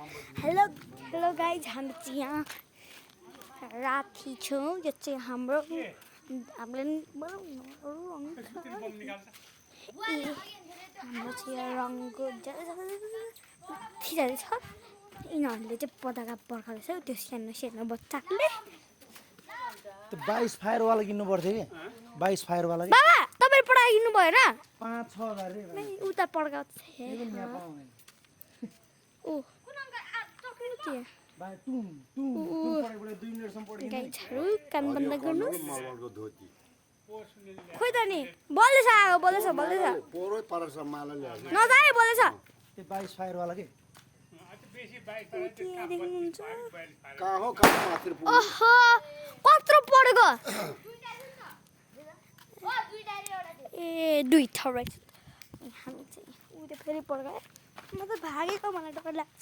hello hello guys हामी चाहिँ यहाँ राति छौँ यो चाहिँ हाम्रो हामीले हाम्रो चाहिँ यहाँ रङको माथि जाँदैछ यिनीहरूले चाहिँ पताका पर्खाउँदैछ त्यो सानो सानो बच्चाले 22 फायर वाला किन्नु पर्थ्यो के 22 फायर वाला के बाबा तपाईले पड्काइदिनु भएन 5-6 हजार रे नै उता पड्काउँछ ओ भाइ टु पढेबाट 2 मिनेटसम्म पढ्यो गाइजहरु कान बन्द गर्नुस् खोइ त नि बोल्दैछ पोरै परस माला ल्यायो नजाने बोल्दैछ त्यो 22 फायर वाला के कहाँ हो कहाँ माथि पुग्यो ओहो कत्रो पड्को ए दुई थोरै हामी चाहिँ उहिले फेरि पड्कायो म त भागेको मलाई डर लाग्छ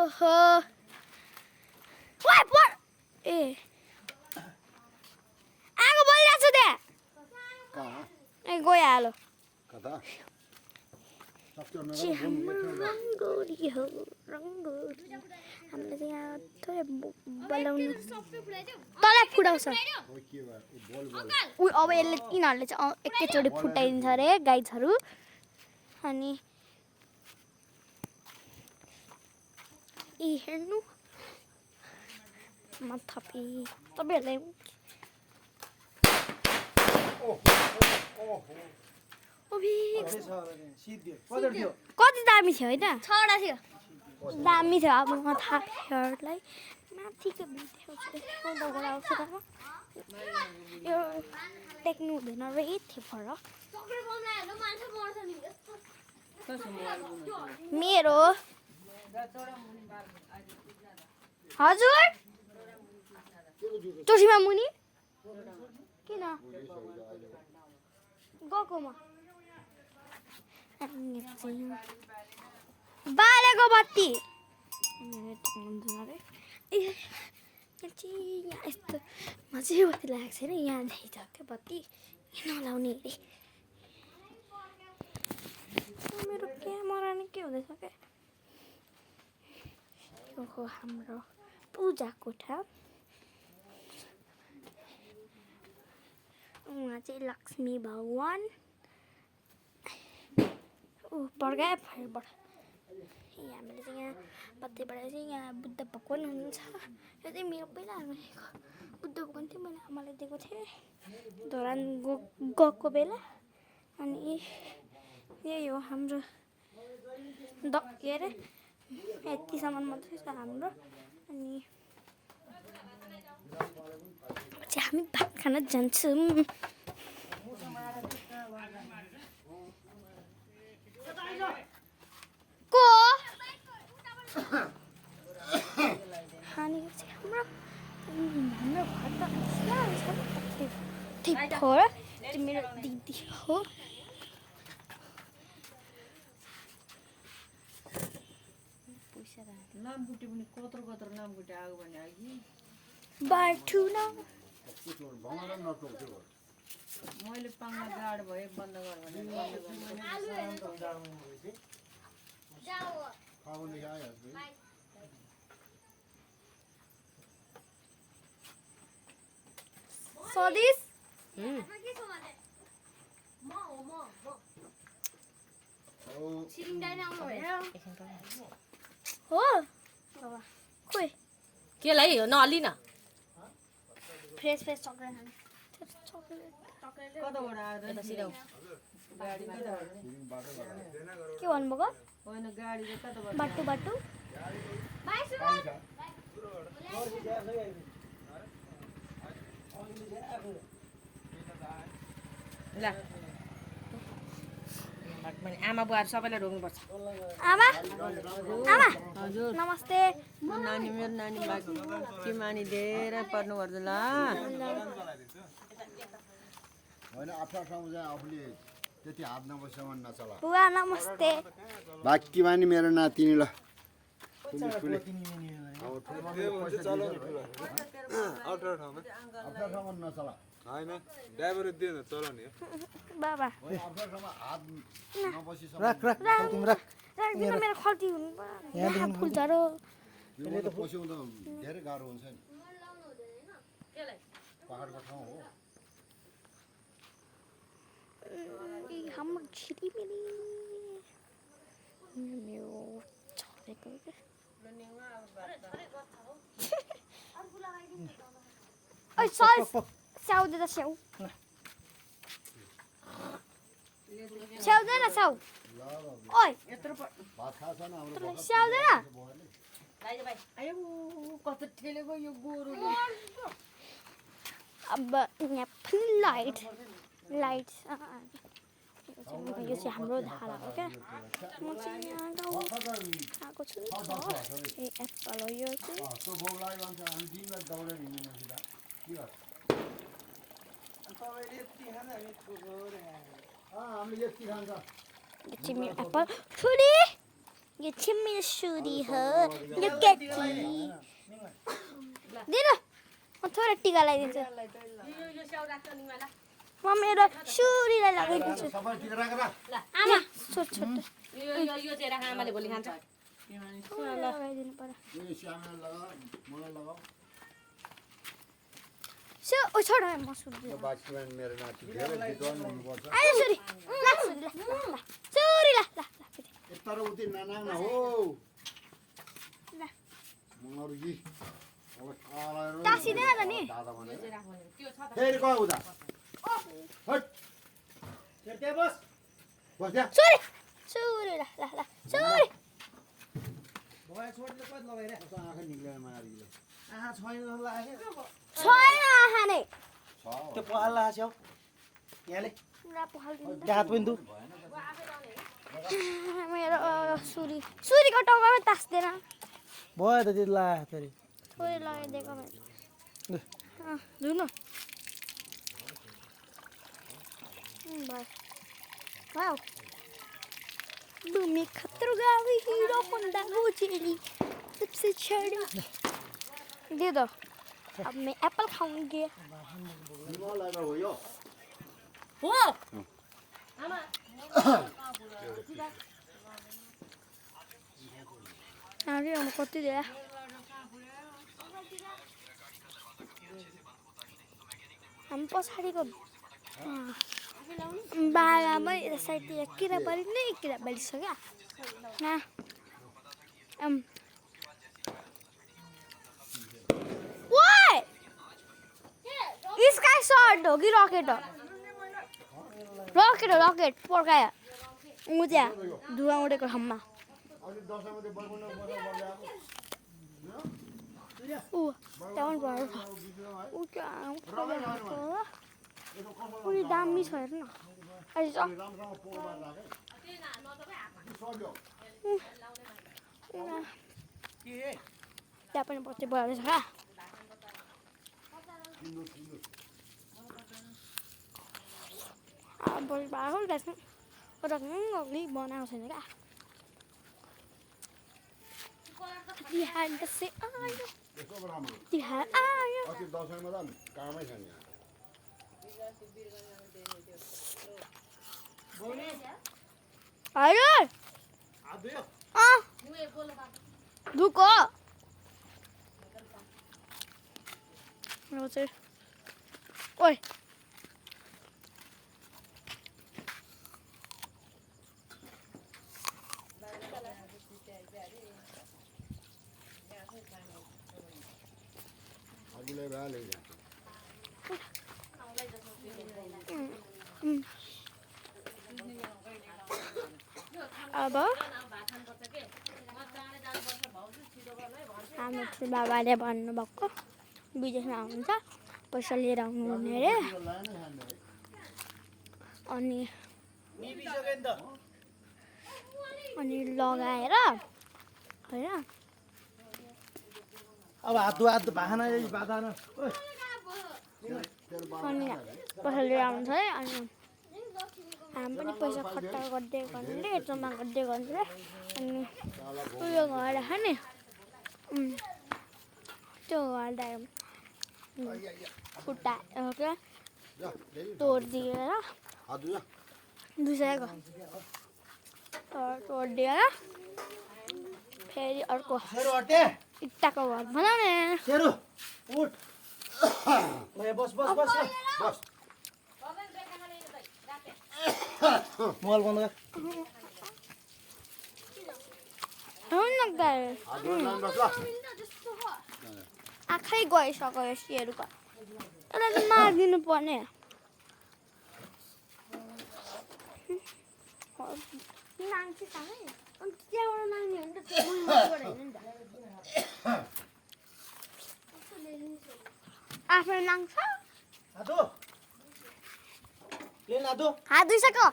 ओहो ओइ पढ ए आगो बोलिरहेको छु त्यहाँ कहाँ ए गइहाल्यो कता रङ्गोली हो रङ्गोली हामीले चाहिँ यहाँ थोरै बोलाउनु तँलाई फुटाउँछ उ अब यसले यिनीहरूले चाहिँ एकैचोटि फुटाइदिन्छ अरे गाइजहरू अनि यी हेर्नु म थपी तपाईँहरूलाई कति दामी थियो होइन छवटा थियो दामी थियो अब म थापेहरूलाई माथिको भिडियो आउँछ यो टेक्नु हुँदैन रहेछ थियो फरक मेरो हजुर चोटीमा मुनि किन गएकोमा बालेको बत्ती यहाँ यस्तो मजाले बत्ती लागेको छैन यहाँदेखि छ क्या बत्ती नलाउने अरे मेरो क्यामेरा नै के हुँदैछ क्या यो हो हाम्रो पूजा कोठा उहाँ चाहिँ लक्ष्मी भगवान पड्कायो फायरबाट हामीले चाहिँ यहाँ पत्तीबाट चाहिँ यहाँ बुद्ध भगवान हुनुहुन्छ यो चाहिँ मेरो पहिला बुद्धको पनि थियो मैले आमालाई दिएको थिएँ धरान गएको बेला अनि यही हो हाम्रो के अरे यतिसम्म मात्रै छ हाम्रो अनि चाहिँ हामी भात खान जान्छौँ को खाने चाहिँ हाम्रो घर त ठिक हो र त्यो मेरो दिदी हो लामखुट्टे पनि कत्रो लामखुट्टे आगो भने आगि बाटु न मैले पाङ्ना गाड भए बन्द गर भने सदिस हो खोइ केलाई नअलि न फ्रेस चक्लेट कताबाट आएर सिधाउ गाडी के भन्नुभएको होइन गाडी चाहिँ कताबाट बाटो ल आमा बुवाहरू सबैलाई रोक्नुपर्छ आमा हजुर नमस्ते नानी मेरो नानी बाँकी मानी धेरै पर्नु पर्छ ल होइन आफ्नो ठाउँमा चाहिँ आफूले त्यति हात नबसेसम्म नचला बुवा नमस्ते बाँकी मानि मेरो नातिनी ल आफ्नो ठाउँमा नचला होइन ड्राइभर दिएन चलाउने बाबा आफ्नो ठाउँमा हात नबसेसम्म राख तिमी राख राख्दिनँ मेरो खल्ती हुनु पर्यो यहाँ फुल्छ र यो त पस्याउँदा धेरै गाह्रो हुन्छ नि पहाडको ठाउँ हो हाम्रो छिरिमिरी मेरो छरेको क्या ओइ स्याउ दे त स्याउ स्याउ दे न स्याउ ओइ भात खाछ न हाम्रो स्याउ दे न आयो कस्तो ठेलेको यो गोरुले अब यहाँ पनि लाइट यो चाहिँ हाम्रो धारा हो क्या म चाहिँ यहाँ गाउँ आएको छु नि ए एप्पल हो यो चाहिँ त्यो बाउलाई भन्छ हामी दिनरात दौडेर हिँड्नु सिधा के गर्छ तपाईँले यति खान्छ हामी थोरै हामीले यति खान्छ यो चाहिँ मेरो एप्पल छुरी यो चाहिँ मेरो छुरी हो यो केटी दिनु म थोरै टिका लगाइदिन्छु म मेरो छुरीलाई लगाइदिन्छु सबै टिका राखेर आमा छोट छोट यो चाहिँ राख आमाले भोलि खान्छ लगाइदिनु पर्यो यो श्यामलाई लगा मलाई लगाऊ ओ छोड म सुन्छु यो बास्केटम्यान मेरो नाति धेरै विद्वान हुनुपर्छ आयो छुरी ला छुरी ला यत्रो उति ननाङ हो ला मर्गी अब खाएर टाँसिँदैन त नि दादा भने फेरि गयो उता हट त्यहाँ बस बस त्यहाँ छुरी ला छुरी भए छोडले कति लगाइरे कस्तो आँखा निक्लेर मारिले आहा छैन लाग्यो छैन आहा नै छ त्यो पहाल लाग्छ यहाँले पुरा पखाल्दिनु हात पनि दु मेरो छुरीको टाउकामै तास्दैन भयो त त्यो ला फेरि थोरै लगाइदिएको मैले धुनु भयो भूमि खतरो गावी हीरो होंडा गोजेली सबसे छड़ी दे दो अब मैं एप्पल खाऊंगी हिमालयमा हो यो हो आमा आगे हम कति दे हम पछाडिको बालामा साइडतिर किरा बलिसक्यो ना ओए स्काई शॉट हो कि रॉकेट हो रॉकेट पड्कायो उज्या धुवा उडेको ठाउँमा अनि दशैँमा त्यो बर्मुना बजार ऊ त्यहाँ भयो ऊ क्या उनी दामी छ हेर्नु न अहिले चाहिँ राम्रोसँग पोलमा राखे सक्यो त्यहाँ पनि बच्चे भइरहेछ क्या भोलि भएको रहेछ रङ्गली बनाएको छैन क्या तिहार दसैँ आयो यसो राम्रो तिहार आयो अस्ति दशैँमा त कामै छैन यहाँ हजुर धुको चाहिँ ओइ अघिल्लै भइहाल्यो यहाँ अब हाम्रो ठुलो बाबाले भन्नुभएको विदेशमा आउनुहुन्छ पैसा लिएर आउनुहुने अरे अनि लगाएर होइन अब हात भाना बाँधान अनि पैसा लिएर आउनुहुन्छ है अनि हामी पनि पैसा खट्टा गर्दै गर्नुले जम्मा गर्दै गर्नु अनि उयो गरेर नि त्यो गर्दा खुट्टा क्या तोडिदिएर 200को तोडिदिएर फेरि अर्को सेरु हटे इट्टाको घर बनाउने सेरु उठ ल बस बस बस बस मोबाइल बन्द गर हुन्न गाई हात धुन जानु बस ल आँखै गइसक्यो यो सेरुको त्यसलाई चाहिँ मारिदिनु पर्ने नाङ्छ सँगै अन्त त्यहाँबाट नाङ्ने हो नि त उयोबाट होइन नि त आफै नाङ्छ हातो ले नातो हात धुइसक्यो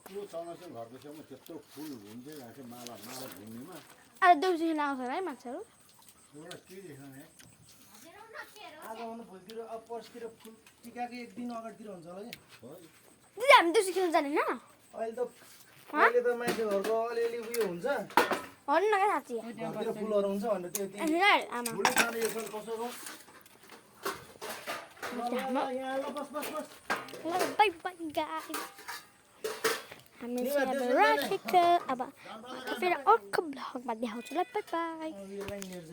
त्यत्रो चौरसिङ घरको छेउमा त्यत्रो फुल हुन्थ्यो यहाँ चाहिँ माला माला घुम्नेमा अहिले देउसी आउँछ है मान्छेहरू एउटा के देख्न है आज आउनु भोलितिर अब पर्सितिर फुल टिकाको एक दिन अगाडितिर हुन्छ होला कि दिदी हामी देउसी खेल्नु जाँदैन अहिले त मान्छे घरको अलिअलि उयो हुन्छ हो नि क्या साँच्ची घरतिर फुलहरू हुन्छ भनेर त्यो त्यही आमा फुलै खाने यसो कसो हो यहाँ ल बस बस बस बाई बाई गाइस हामी चाहिँ अब राखेको अब फेरि अर्को भ्लगमा देखाउँछु ल बाई बाई अब यो लाइन हेर्छ